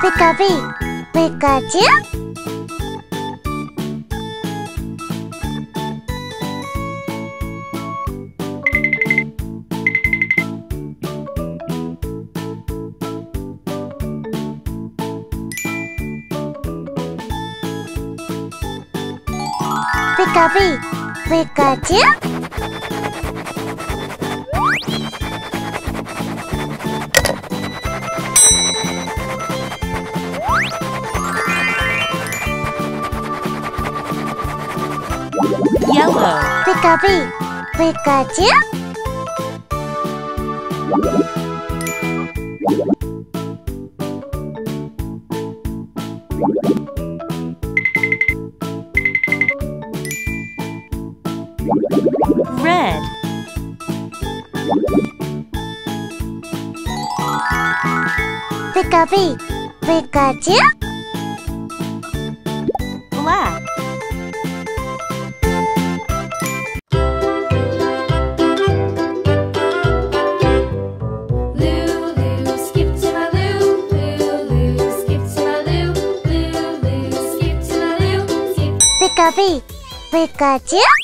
Pikapi, Pikachu. Pikapi, Pikachu. Yellow. Pikapi, Pikachu. Red. Pikapi, Pikachu. Black. Lulu, skip to my Lou. Lulu, skip to my Lou. Lulu, skip to my Lou. Skip. Pikapi, Pikachu.